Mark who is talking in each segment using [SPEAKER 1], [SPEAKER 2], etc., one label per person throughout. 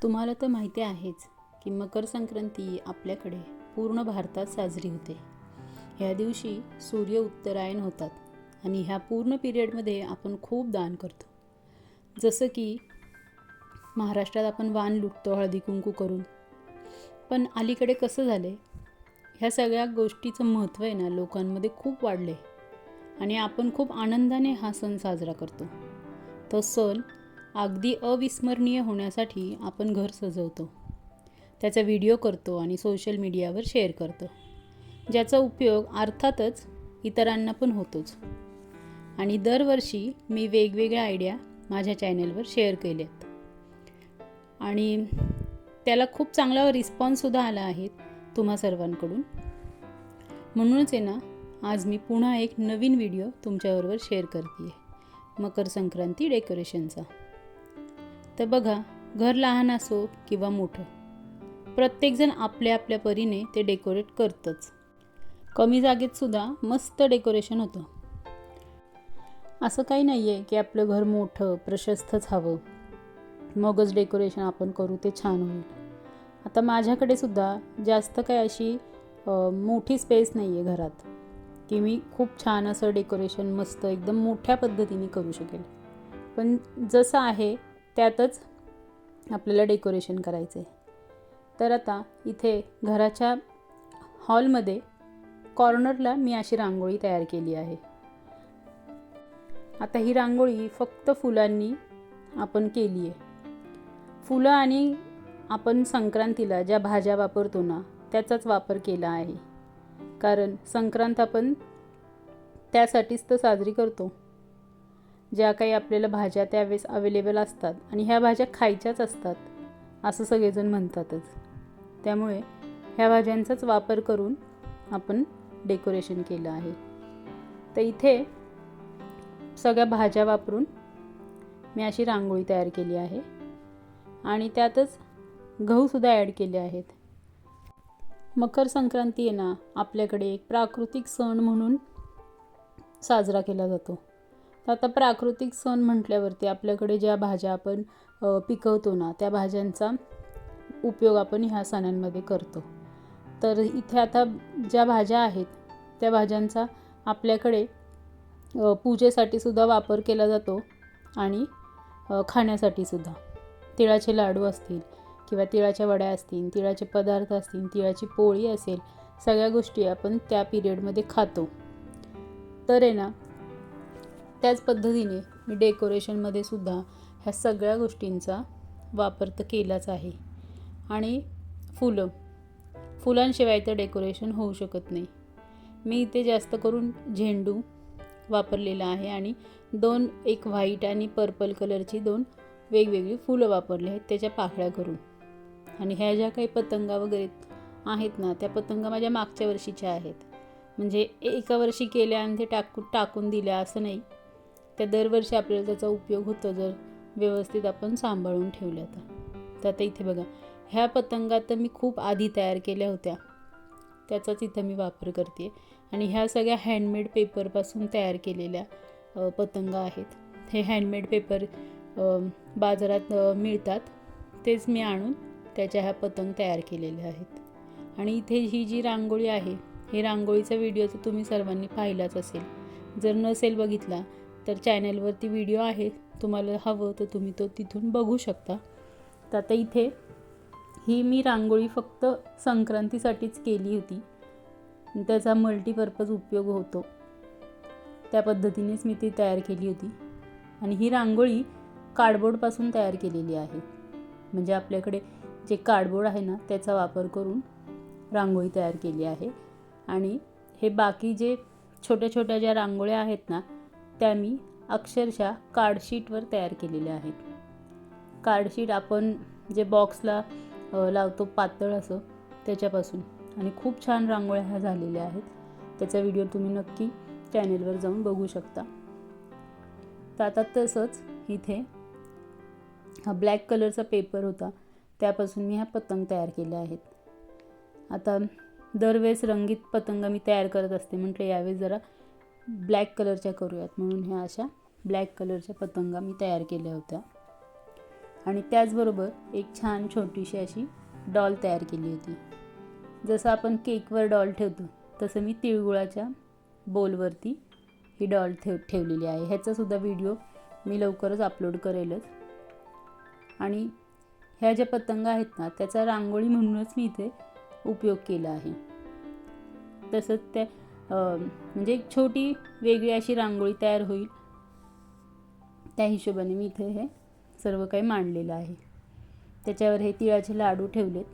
[SPEAKER 1] तुम्हाला तर माहिती आहेच की मकर संक्रांती आपल्याकडे पूर्ण भारतात साजरी होते. ह्या दिवशी सूर्य उत्तरायण होतात आणि ह्या पूर्ण पिरियडमध्ये आपण खूप दान करतो. जसं की महाराष्ट्रात आपण वाण लुटतो हळदी कुंकू करून. पण अलीकडे कसं झालं आहे, ह्या सगळ्या गोष्टीचं महत्त्व आहे ना लोकांमध्ये खूप वाढले आणि आपण खूप आनंदाने हा सण साजरा करतो. तो सण अगदी अविस्मरणीय होण्यासाठी आपण घर सजवतो, त्याचा व्हिडिओ करतो आणि सोशल मीडियावर शेअर करतो, ज्याचा उपयोग अर्थातच इतरांना पण होतोच. आणि दरवर्षी मी वेगवेगळ्या आयडिया माझ्या चॅनलवर शेअर केल्यात आणि त्याला खूप चांगला रिस्पॉन्ससुद्धा आला आहे तुम्हा सर्वांकडून. म्हणूनच आहे ना, आज मी पुन्हा एक नवीन व्हिडिओ तुमच्याबरोबर शेअर करते आहे मकर संक्रांती डेकोरेशनचा. तर बघा, घर लहान असो किंवा मोठं, प्रत्येकजण आपल्या आपल्या परीने ते डेकोरेट करतंच. कमी जागेतसुद्धा मस्त डेकोरेशन होतं. असं काही नाही आहे की आपलं घर मोठं प्रशस्तच हवं मगच डेकोरेशन आपण करू ते छान होईल. आता माझ्याकडे सुद्धा जास्त काही अशी मोठी स्पेस नाही आहे घरात की मी खूप छान असं डेकोरेशन मस्त एकदम मोठ्या पद्धतीने करू शकेल. पण जसं आहे त्यातच आपल्याला डेकोरेशन करायचं आहे. तर आता इथे घराच्या हॉलमध्ये कॉर्नरला मी अशी रांगोळी तयार केली आहे. आता ही रांगोळी फक्त फुलांनी आपण केली आहे. फुलं आणि आपण संक्रांतीला ज्या भाज्या वापरतो ना त्याचाच वापर केला आहे, कारण संक्रांत आपण त्यासाठीच तर साजरी करतो. ज्या काही आपल्याला भाज्या त्यावेळेस अवेलेबल असतात आणि ह्या भाज्या खायच्याच असतात असं सगळेजण म्हणतातच. त्यामुळे ह्या भाज्यांचाच वापर करून आपण डेकोरेशन केलं आहे. तर इथे सगळ्या भाज्या वापरून मी अशी रांगोळी तयार केली आहे आणि त्यातच गहूसुद्धा ॲड केले आहेत. मकर संक्रांती आहे ना आपल्याकडे एक प्राकृतिक सण म्हणून साजरा केला जातो. तर आता प्राकृतिक सण म्हटल्यावरती आपल्याकडे ज्या भाज्या आपण पिकवतो ना त्या भाज्यांचा उपयोग आपण ह्या सणांमध्ये करतो. तर इथे आता ज्या भाज्या आहेत त्या भाज्यांचा आपल्याकडे पूजेसाठी सुद्धा वापर केला जातो आणि खाण्यासाठी सुद्धा. तिळाचे लाडू असतील किंवा तिळाच्या वड्या असतील, तिळाचे पदार्थ असतील, तिळाची पोळी असेल, सगळ्या गोष्टी आपण त्या पिरियडमध्ये खातो. तर आहे ना, त्याच पद्धतीने मी डेकोरेशनमध्ये सुद्धा ह्या सगळ्या गोष्टींचा वापर तर केलाच आहे. आणि फुलांशिवाय तर डेकोरेशन होऊ शकत नाही. मी इथे जास्त करून झेंडू वापरलेला आहे आणि एक व्हाईट आणि पर्पल कलरची 2 वेगवेगळी फुलं वापरली आहेत त्याच्या पाकळ्या करून. आणि ह्या ज्या काही पतंगा वगैरे आहेत ना त्या पतंगा माझ्या मागच्या वर्षीच्या आहेत. म्हणजे एका वर्षी केल्या आणि ते टाकून दिल्या असं नाही. त्या दरवर्षी आपल्याला त्याचा उपयोग होतो जर व्यवस्थित आपण सांभाळून ठेवल्या तर. आता इथे बघा, ह्या पतंगा तर मी खूप आधी तयार केल्या होत्या, त्याचाच इथं मी वापर करते. आणि ह्या सगळ्या हँडमेड पेपरपासून तयार केलेल्या पतंगा आहेत. हे हँडमेड पेपर बाजारात मिळतात, तेच मी आणून त्याच्या ह्या पतंग तयार केलेल्या आहेत. आणि इथे ही जी रांगोळी आहे, हे रांगोळीचा व्हिडिओ तर तुम्ही सर्वांनी पाहिलाच असेल. जर नसेल बघितला तर चॅनलवरती व्हिडिओ आहे, तुम्हाला हवं तर तुम्ही तो तिथून बघू शकता. तर आता इथे ही मी रांगोळी फक्त संक्रांतीसाठीच केली होती, त्याचा मल्टीपर्पज उपयोग होतो त्या पद्धतीनेच मी ती तयार केली होती. आणि ही रांगोळी कार्डबोर्डपासून तयार केलेली आहे. म्हणजे आपल्याकडे जे कार्डबोर्ड आहे ना त्याचा वापर करून रांगोळी तयार केली आहे. आणि हे बाकी जे छोट्या छोट्या ज्या रांगोळ्या आहेत ना त्या मी अक्षरशः कार्डशीटवर तयार केलेल्या आहेत. कार्डशीट आपण जे बॉक्सला लावतो पातळ असं त्याच्यापासून. आणि खूप छान रांगोळ्या ह्या झालेल्या आहेत. त्याचा व्हिडिओ तुम्ही नक्की चॅनेलवर जाऊन बघू शकता. तर आता तसंच इथे हा ब्लॅक कलरचा पेपर होता त्यापासून मी ह्या पतंग तयार केल्या आहेत. आता दरवेळेस रंगीत पतंग मी तयार करत असते, म्हटलं यावेळेस जरा ब्लॅक कलरच्या करूयात, म्हणून ह्या अशा ब्लॅक कलरच्या पतंगा मी तयार केल्या होत्या. आणि त्याचबरोबर एक छान छोटीशी अशी डॉल तयार केली होती. जसं आपण केकवर डॉल ठेवतो तसं मी तिळगुळाच्या बोलवरती ही डॉल ठेवलेली आहे. ह्याचासुद्धा व्हिडिओ मी लवकरच अपलोड करेलच. आणि ह्या ज्या पतंग आहेत ना त्याचा रांगोळी म्हणूनच मी इथे उपयोग केला आहे. तसंच त्या म्हणजे एक छोटी वेगळी अशी रांगोळी तयार होईल त्या हिशोबाने मी इथे हे सर्व काही मांडलेलं आहे. त्याच्यावर हे तिळाचे लाडू ठेवलेत.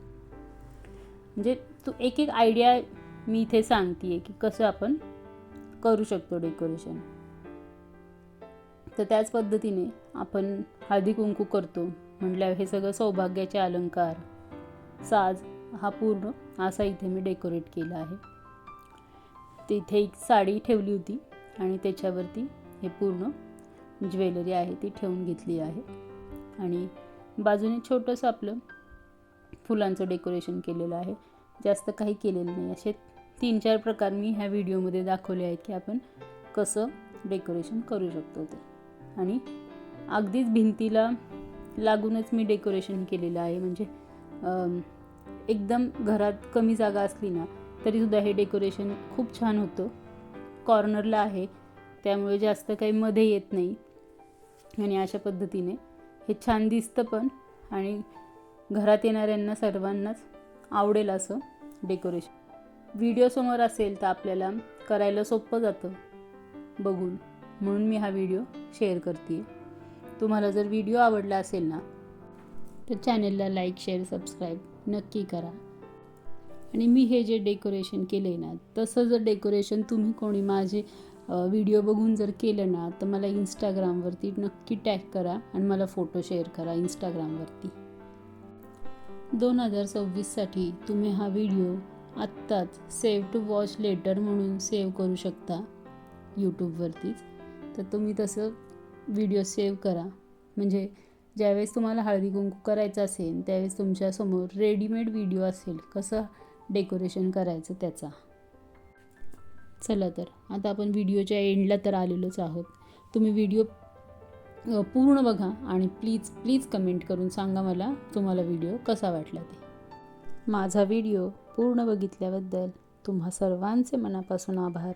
[SPEAKER 1] म्हणजे एक एक आयडिया मी इथे सांगते की कसं आपण करू शकतो डेकोरेशन. तर त्याच पद्धतीने आपण हळदी कुंकू करतो म्हटल्यावर हे सगळं सौभाग्याचे अलंकार, साज हा पूर्ण असा इथे मी डेकोरेट केला आहे. तिथे एक साडी ठेवली होती आणि त्याच्यावरती हे पूर्ण ज्वेलरी आहे ती ठेवून घेतली आहे. आणि बाजूने छोटंसं आपलं फुलांचं डेकोरेशन केलेलं आहे. जास्त काही केलेलं नाही. असे 3-4 प्रकार मी ह्या व्हिडिओमध्ये दाखवले आहेत की आपण कसं डेकोरेशन करू शकतो ते. आणि अगदीच भिंतीला लागूनच मी डेकोरेशन केलेलं आहे. म्हणजे एकदम घरात कमी जागा असली ना तरीसुद्धा हे डेकोरेशन खूप छान होतं. कॉर्नरला आहे त्यामुळे जास्त काही मध्ये येत नाही. आणि अशा पद्धतीने हे छान दिसतं पण आणि घरात येणाऱ्यांना सर्वांनाच आवडेल असं डेकोरेशन. व्हिडिओसमोर असेल तर आपल्याला करायला सोपं जातं बघून, म्हणून मी हा व्हिडिओ शेअर करते. तुम्हाला जर व्हिडिओ आवडला असेल ना तर चॅनलला लाईक, शेअर, सबस्क्राईब नक्की करा. आणि मी हे जे डेकोरेशन केलं आहे ना तसं जर डेकोरेशन तुम्ही कोणी माझे व्हिडिओ बघून जर केलं ना तर मला इंस्टाग्रामवरती नक्की टॅग करा आणि मला फोटो शेअर करा इंस्टाग्रामवरती. 2026साठी तुम्ही हा व्हिडिओ आत्ताच सेव्ह टू वॉच लेटर म्हणून सेव्ह करू शकता यूट्यूबवरतीच. तर तुम्ही तसं व्हिडिओ सेव्ह करा. म्हणजे ज्यावेळेस तुम्हाला हळदी कुंकू करायचं असेल त्यावेळेस तुमच्यासमोर रेडीमेड व्हिडिओ असेल कसं डेकोरेशन करायचं त्याचा. चला तर आता आपण व्हिडिओच्या एंडला तर आलेलोच आहोत. तुम्ही व्हिडिओ पूर्ण बघा आणि प्लीज कमेंट करून सांगा मला तुम्हाला व्हिडिओ कसा वाटला ते. माझा व्हिडिओ पूर्ण बघितल्याबद्दल तुम्हा सर्वांचे मनापासून आभार.